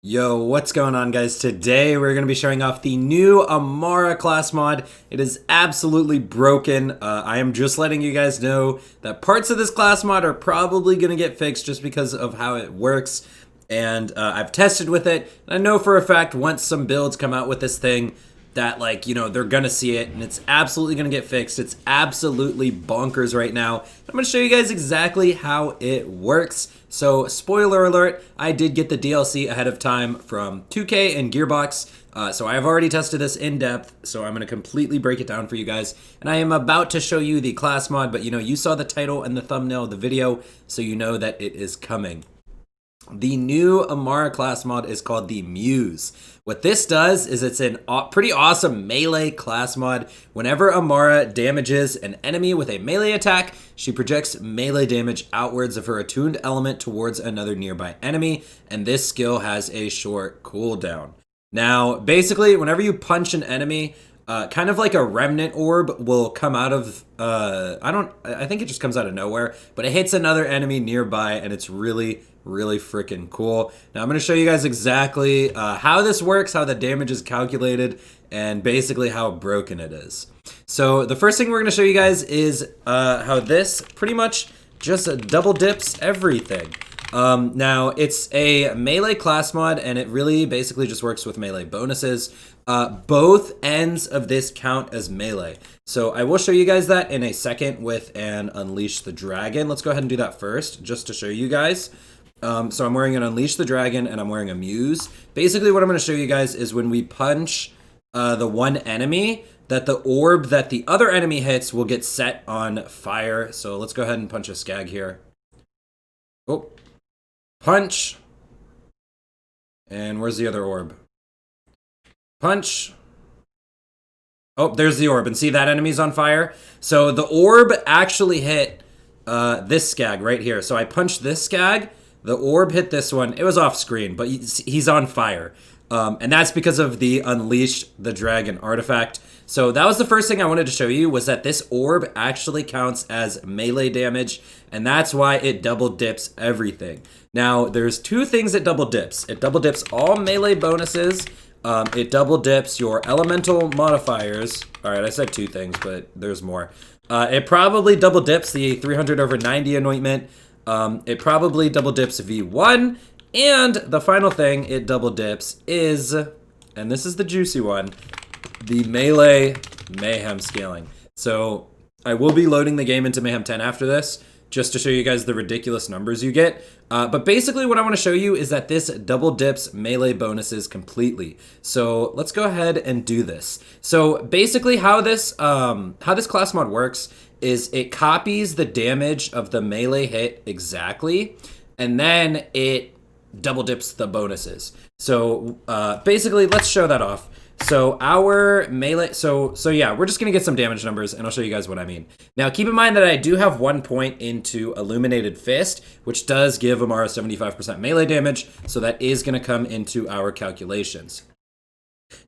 Yo, what's going on, guys? Today we're going to be showing off the new Amara class mod. It is absolutely broken. I am just letting you guys know that parts of this class mod are probably going to get fixed just because of how it works. And I've tested with it. I know for a fact once some builds come out with this thing that, like, they're gonna see it and it's absolutely gonna get fixed. It's absolutely bonkers right now. I'm gonna show you guys exactly how it works. So, spoiler alert, I did get the DLC ahead of time from 2K and Gearbox. So I have already tested this in depth, so I'm gonna completely break it down for you guys. And I am about to show you the class mod, but you saw the title and the thumbnail of the video, so you know that it is coming. The new Amara class mod is called the Muse. What this does is it's a pretty awesome melee class mod. Whenever Amara damages an enemy with a melee attack, she projects melee damage outwards of her attuned element towards another nearby enemy, and this skill has a short cooldown. Now, basically, whenever you punch an enemy, kind of like a remnant orb will come out of, I think it just comes out of nowhere, but it hits another enemy nearby, and it's really freaking cool. Now I'm going to show you guys exactly how this works, how the damage is calculated, and basically how broken it is. So the first thing we're going to show you guys is how this pretty much just double dips everything. Now it's a melee class mod, and it really basically just works with melee bonuses. Both ends of this count as melee. So I will show you guys that in a second with an Unleash the Dragon. Let's go ahead and do that first, just to show you guys. So I'm wearing an Unleash the Dragon, and I'm wearing a Muse. Basically, what I'm going to show you guys is when we punch the one enemy, that the orb that the other enemy hits will get set on fire. So let's go ahead and punch a Skag here. Oh, punch. And where's the other orb? Punch. Oh, there's the orb. And see, that enemy's on fire. So the orb actually hit this Skag right here. So I punched this Skag. The orb hit this one. It was off screen, but he's on fire. And that's because of the Unleash the Dragon artifact. So that was the first thing I wanted to show you, was that this orb actually counts as melee damage, and that's why it double dips everything. Now, there's two things it double dips. It double dips all melee bonuses. It double dips your elemental modifiers. All right, I said two things, but there's more. It probably double dips the 300/90 anointment. It probably double dips V1, and the final thing it double dips is, and this is the juicy one, the melee mayhem scaling. So I will be loading the game into Mayhem 10 after this, just to show you guys the ridiculous numbers you get. But basically what I want to show you is that this double dips melee bonuses completely. So let's go ahead and do this. So basically how this class mod works is it copies the damage of the melee hit exactly, and then it double dips the bonuses. So basically, let's show that off. So our melee, so yeah, we're just gonna get some damage numbers, and I'll show you guys what I mean. Now, keep in mind that I do have 1 point into Illuminated Fist, which does give Amara 75% melee damage, so that is gonna come into our calculations.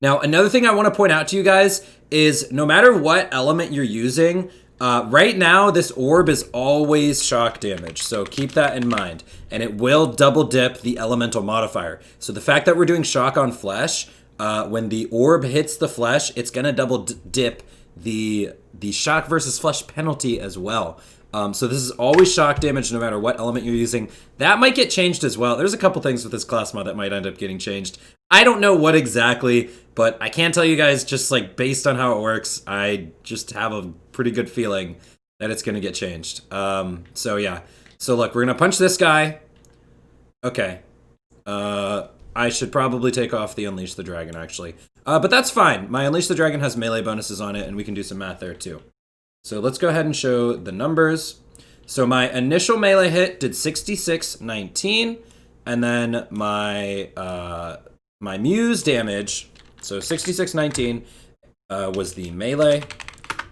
Now, another thing I want to point out to you guys is no matter what element you're using, right now, this orb is always shock damage, so keep that in mind. And it will double dip the elemental modifier. So the fact that we're doing shock on flesh, when the orb hits the flesh, it's gonna double dip the shock versus flesh penalty as well. So this is always shock damage no matter what element you're using. That might get changed as well. There's a couple things with this class mod that might end up getting changed. I don't know what exactly, but I can tell you guys, just like based on how it works, I just have a pretty good feeling that it's gonna get changed. So yeah. So look, we're gonna punch this guy. Okay. I should probably take off the Unleash the Dragon, actually. But that's fine. My Unleash the Dragon has melee bonuses on it, and we can do some math there too. So let's go ahead and show the numbers. So my initial melee hit did 6619, and then my my Muse damage, so 6619 was the melee,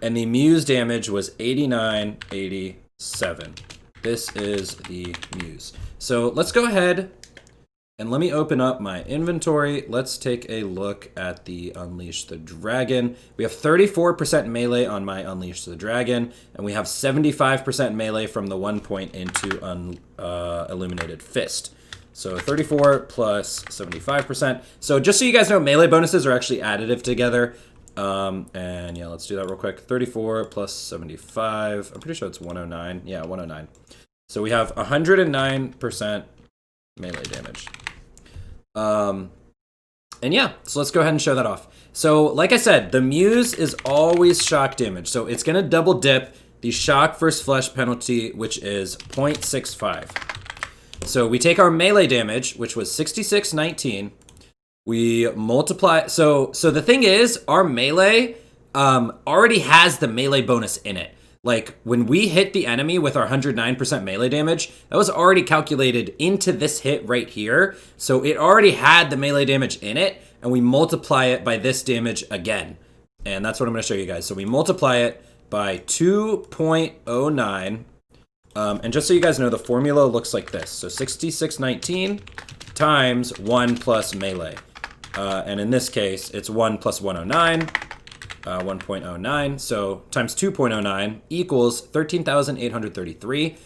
and the Muse damage was 8987. This is the Muse. So let's go ahead and let me open up my inventory. Let's take a look at the Unleash the Dragon. We have 34% melee on my Unleash the Dragon, and we have 75% melee from the 1 point into Illuminated Fist. So 34 plus 75%. So just so you guys know, melee bonuses are actually additive together. And yeah, let's do that real quick. 34 plus 75. I'm pretty sure it's 109. Yeah, 109. So we have 109% melee damage. And yeah, so let's go ahead and show that off. So like I said, the Muse is always shock damage. So it's going to double dip the shock versus flesh penalty, which is 0.65. So we take our melee damage, which was 6619. We multiply. So the thing is, our melee already has the melee bonus in it. Like when we hit the enemy with our 109% melee damage, that was already calculated into this hit right here. So it already had the melee damage in it, and we multiply it by this damage again. And that's what I'm going to show you guys. So we multiply it by 2.09. And just so you guys know, the formula looks like this. So 6619 times 1 plus melee. And in this case, it's 1 plus 109. 1.09, so times 2.09 equals 13,833.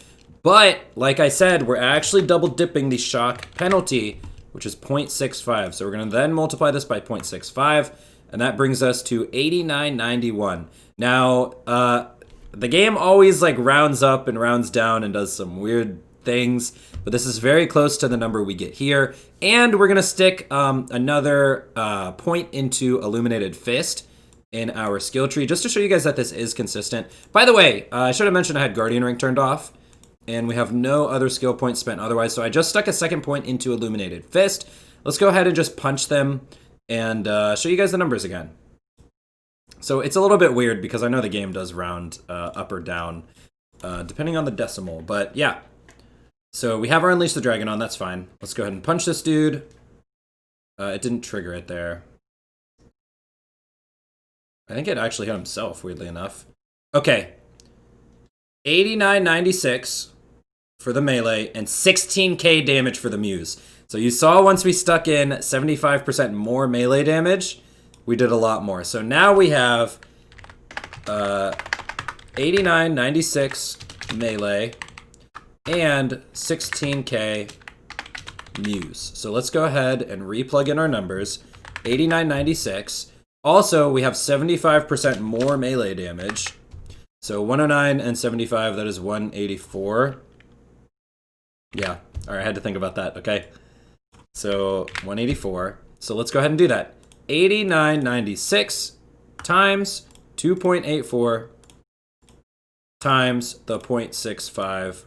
But like I said, we're actually double dipping the shock penalty, which is 0.65. So we're going to then multiply this by 0.65, and that brings us to 8991. Now, the game always like rounds up and rounds down and does some weird things, but this is very close to the number we get here. And we're going to stick another point into Illuminated Fist in our skill tree, just to show you guys that this is consistent. By the way, I should have mentioned I had Guardian Ring turned off, and we have no other skill points spent otherwise, so I just stuck a second point into Illuminated Fist. Let's go ahead and just punch them and show you guys the numbers again. So it's a little bit weird because I know the game does round up or down, depending on the decimal, but yeah. So we have our Unleash the Dragon on, that's fine. Let's go ahead and punch this dude. It didn't trigger it there. I think it actually hit himself, weirdly enough. Okay. 8996 for the melee and 16k damage for the Muse. So you saw once we stuck in 75% more melee damage, we did a lot more. So now we have 8996 melee and 16k Muse. So let's go ahead and replug in our numbers. 8996. Also, we have 75% more melee damage. So 109 and 75, that is 184. Yeah, all right, I had to think about that, okay. So 184. So let's go ahead and do that. 8996 times 2.84 times the 0.65.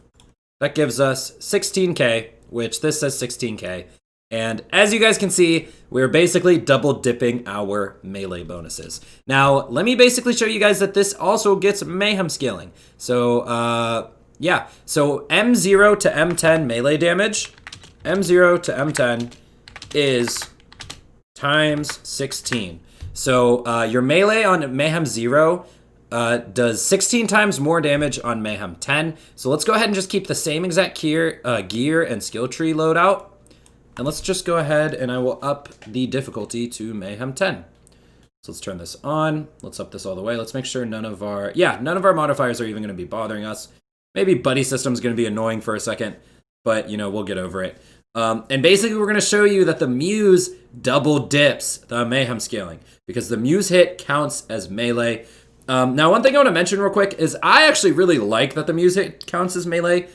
That gives us 16k, which this says 16k. And as you guys can see, we're basically double dipping our melee bonuses. Now, let me basically show you guys that this also gets mayhem scaling. So, yeah. So M0 to M10 melee damage, M0 to M10 is times 16. So your melee on Mayhem 0 does 16 times more damage on Mayhem 10. So let's go ahead and just keep the same exact gear and skill tree loadout. And let's just go ahead and I will up the difficulty to Mayhem 10. So let's turn this on. Let's up this all the way. Let's make sure none of our modifiers are even going to be bothering us. Maybe buddy system's going to be annoying for a second, but you know, we'll get over it. And basically we're going to show you that the Muse double dips the Mayhem scaling because the Muse hit counts as melee. Now, one thing I want to mention real quick is I actually really like that the Muse hit counts as melee.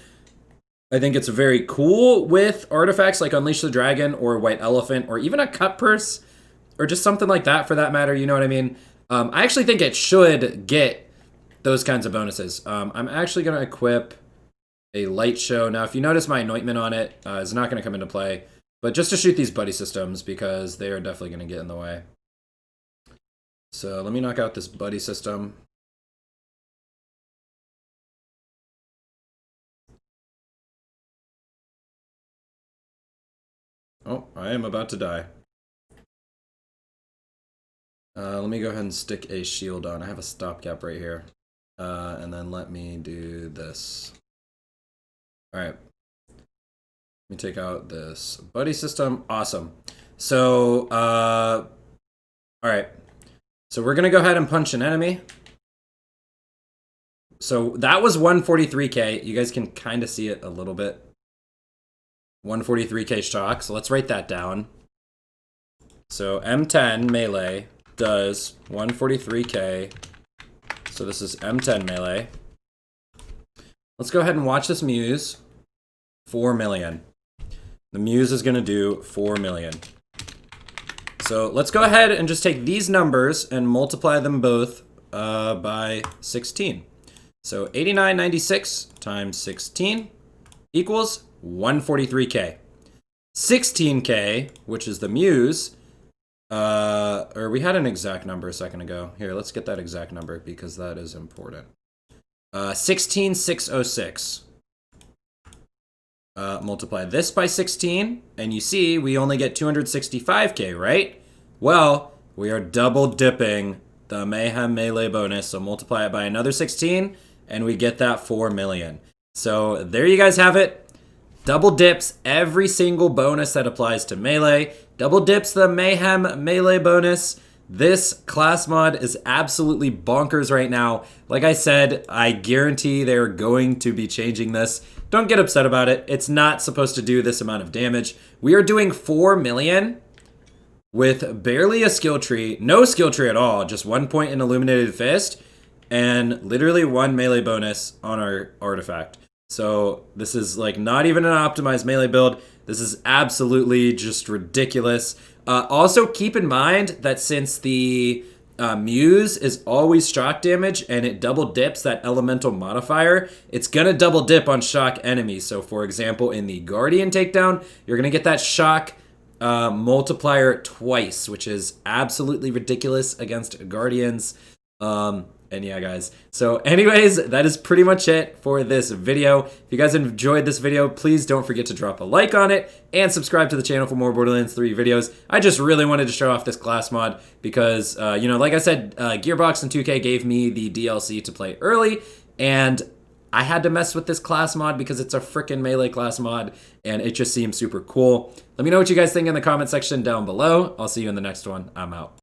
I think it's very cool with artifacts like Unleash the Dragon or White Elephant or even a Cut Purse or just something like that for that matter, you know what I mean? I actually think it should get those kinds of bonuses. I'm actually going to equip a Light Show. Now, if you notice my anointment on it, is not going to come into play, but just to shoot these buddy systems because they are definitely going to get in the way. So let me knock out this buddy system. Oh, I am about to die. Let me go ahead and stick a shield on. I have a stopgap right here. And then let me do this. All right. Let me take out this buddy system. Awesome. So, all right. So we're going to go ahead and punch an enemy. So that was 143k. You guys can kind of see it a little bit. 143k shock. So let's write that down. So M10 melee does 143k. So this is M10 melee. Let's go ahead and watch this Muse. 4 million. The Muse is going to do 4 million. So let's go ahead and just take these numbers and multiply them both by 16. So 8996 times 16 equals 143k. 16k, which is the Muse, or we had an exact number a second ago. Here, let's get that exact number because that is important. 16606. Multiply this by 16, and you see we only get 265k, right? Well, we are double dipping the Mayhem Melee bonus, so multiply it by another 16, and we get that 4 million. So there you guys have it. Double dips every single bonus that applies to Melee. Double dips the Mayhem Melee bonus. This class mod is absolutely bonkers right now. Like I said, I guarantee they're going to be changing this. Don't get upset about it. It's not supposed to do this amount of damage. We are doing 4 million with barely a skill tree, no skill tree at all, just 1 point in Illuminated Fist, and literally 1 melee bonus on our artifact. So this is like not even an optimized melee build. This is absolutely just ridiculous. Also, keep in mind that since the Muse is always shock damage and it double dips that elemental modifier, it's gonna double dip on shock enemies. So for example, in the Guardian takedown, you're gonna get that shock multiplier twice, which is absolutely ridiculous against Guardians. And yeah, guys. So anyways, that is pretty much it for this video. If you guys enjoyed this video, please don't forget to drop a like on it and subscribe to the channel for more Borderlands 3 videos. I just really wanted to show off this class mod because, you know, like I said, Gearbox and 2K gave me the DLC to play early, and I had to mess with this class mod because it's a freaking melee class mod, and it just seems super cool. Let me know what you guys think in the comment section down below. I'll see you in the next one. I'm out.